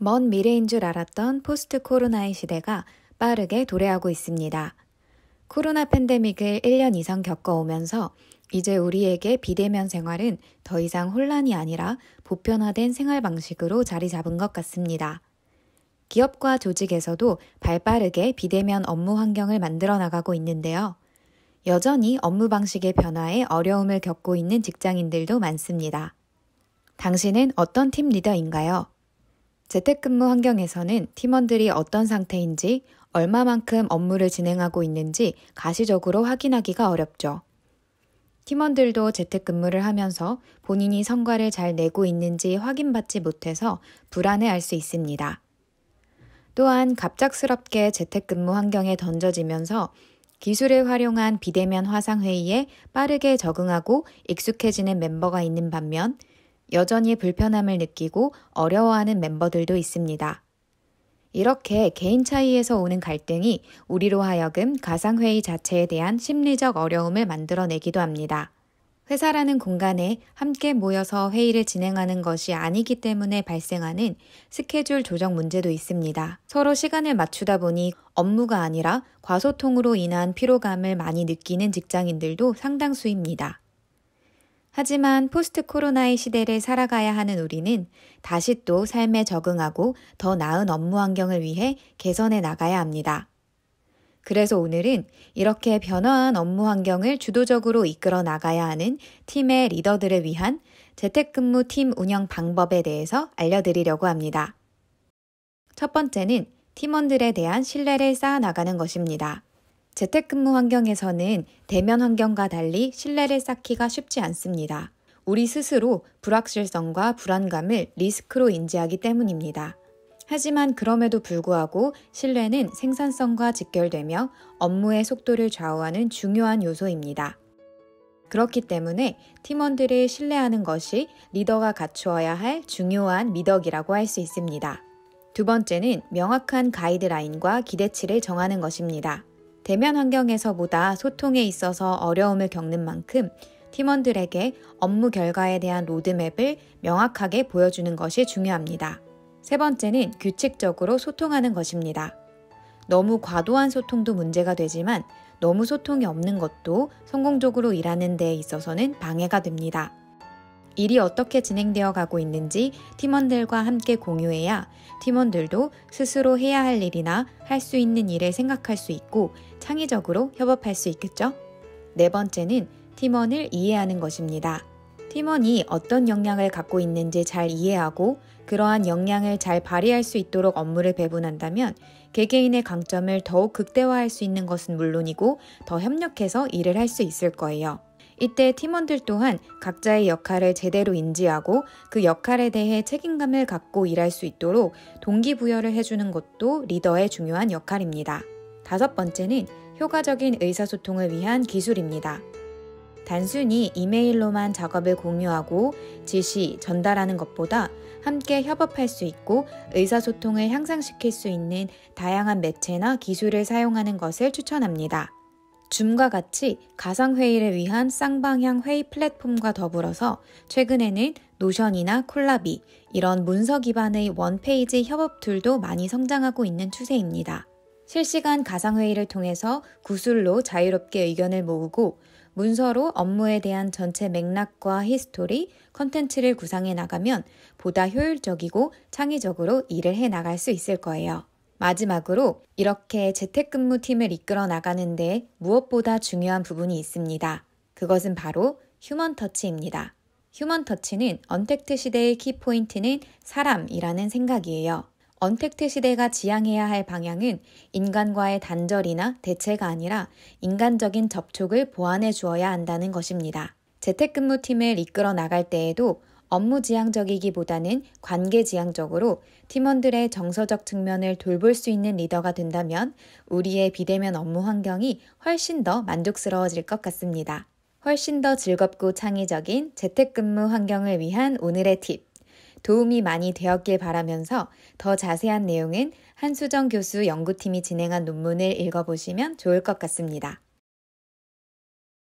먼 미래인 줄 알았던 포스트 코로나의 시대가 빠르게 도래하고 있습니다. 코로나 팬데믹을 1년 이상 겪어오면서 이제 우리에게 비대면 생활은 더 이상 혼란이 아니라 보편화된 생활 방식으로 자리 잡은 것 같습니다. 기업과 조직에서도 발빠르게 비대면 업무 환경을 만들어 나가고 있는데요. 여전히 업무 방식의 변화에 어려움을 겪고 있는 직장인들도 많습니다. 당신은 어떤 팀 리더인가요? 재택근무 환경에서는 팀원들이 어떤 상태인지, 얼마만큼 업무를 진행하고 있는지 가시적으로 확인하기가 어렵죠. 팀원들도 재택근무를 하면서 본인이 성과를 잘 내고 있는지 확인받지 못해서 불안해할 수 있습니다. 또한 갑작스럽게 재택근무 환경에 던져지면서 기술을 활용한 비대면 화상회의에 빠르게 적응하고 익숙해지는 멤버가 있는 반면 여전히 불편함을 느끼고 어려워하는 멤버들도 있습니다. 이렇게 개인 차이에서 오는 갈등이 우리로 하여금 가상회의 자체에 대한 심리적 어려움을 만들어내기도 합니다. 회사라는 공간에 함께 모여서 회의를 진행하는 것이 아니기 때문에 발생하는 스케줄 조정 문제도 있습니다. 서로 시간을 맞추다 보니 업무가 아니라 과소통으로 인한 피로감을 많이 느끼는 직장인들도 상당수입니다. 하지만 포스트 코로나의 시대를 살아가야 하는 우리는 다시 또 삶에 적응하고 더 나은 업무 환경을 위해 개선해 나가야 합니다. 그래서 오늘은 이렇게 변화한 업무 환경을 주도적으로 이끌어 나가야 하는 팀의 리더들을 위한 재택근무 팀 운영 방법에 대해서 알려드리려고 합니다. 첫 번째는 팀원들에 대한 신뢰를 쌓아 나가는 것입니다. 재택근무 환경에서는 대면 환경과 달리 신뢰를 쌓기가 쉽지 않습니다. 우리 스스로 불확실성과 불안감을 리스크로 인지하기 때문입니다. 하지만 그럼에도 불구하고 신뢰는 생산성과 직결되며 업무의 속도를 좌우하는 중요한 요소입니다. 그렇기 때문에 팀원들을 신뢰하는 것이 리더가 갖추어야 할 중요한 미덕이라고 할 수 있습니다. 두 번째는 명확한 가이드라인과 기대치를 정하는 것입니다. 대면 환경에서보다 소통에 있어서 어려움을 겪는 만큼 팀원들에게 업무 결과에 대한 로드맵을 명확하게 보여주는 것이 중요합니다. 세 번째는 규칙적으로 소통하는 것입니다. 너무 과도한 소통도 문제가 되지만 너무 소통이 없는 것도 성공적으로 일하는 데 있어서는 방해가 됩니다. 일이 어떻게 진행되어 가고 있는지 팀원들과 함께 공유해야 팀원들도 스스로 해야 할 일이나 할 수 있는 일을 생각할 수 있고 창의적으로 협업할 수 있겠죠? 네 번째는 팀원을 이해하는 것입니다. 팀원이 어떤 역량을 갖고 있는지 잘 이해하고 그러한 역량을 잘 발휘할 수 있도록 업무를 배분한다면 개개인의 강점을 더욱 극대화할 수 있는 것은 물론이고 더 협력해서 일을 할 수 있을 거예요. 이때 팀원들 또한 각자의 역할을 제대로 인지하고 그 역할에 대해 책임감을 갖고 일할 수 있도록 동기부여를 해주는 것도 리더의 중요한 역할입니다. 다섯 번째는 효과적인 의사소통을 위한 기술입니다. 단순히 이메일로만 작업을 공유하고 지시, 전달하는 것보다 함께 협업할 수 있고 의사소통을 향상시킬 수 있는 다양한 매체나 기술을 사용하는 것을 추천합니다. 줌과 같이 가상회의를 위한 쌍방향 회의 플랫폼과 더불어서 최근에는 노션이나 콜라비, 이런 문서 기반의 원페이지 협업 툴도 많이 성장하고 있는 추세입니다. 실시간 가상회의를 통해서 구술로 자유롭게 의견을 모으고 문서로 업무에 대한 전체 맥락과 히스토리, 컨텐츠를 구상해 나가면 보다 효율적이고 창의적으로 일을 해 나갈 수 있을 거예요. 마지막으로 이렇게 재택근무 팀을 이끌어 나가는데 무엇보다 중요한 부분이 있습니다. 그것은 바로 휴먼 터치입니다. 휴먼 터치는 언택트 시대의 키포인트는 사람이라는 생각이에요. 언택트 시대가 지향해야 할 방향은 인간과의 단절이나 대체가 아니라 인간적인 접촉을 보완해 주어야 한다는 것입니다. 재택근무팀을 이끌어 나갈 때에도 업무 지향적이기보다는 관계 지향적으로 팀원들의 정서적 측면을 돌볼 수 있는 리더가 된다면 우리의 비대면 업무 환경이 훨씬 더 만족스러워질 것 같습니다. 훨씬 더 즐겁고 창의적인 재택근무 환경을 위한 오늘의 팁. 도움이 많이 되었길 바라면서 더 자세한 내용은 한수정 교수 연구팀이 진행한 논문을 읽어보시면 좋을 것 같습니다.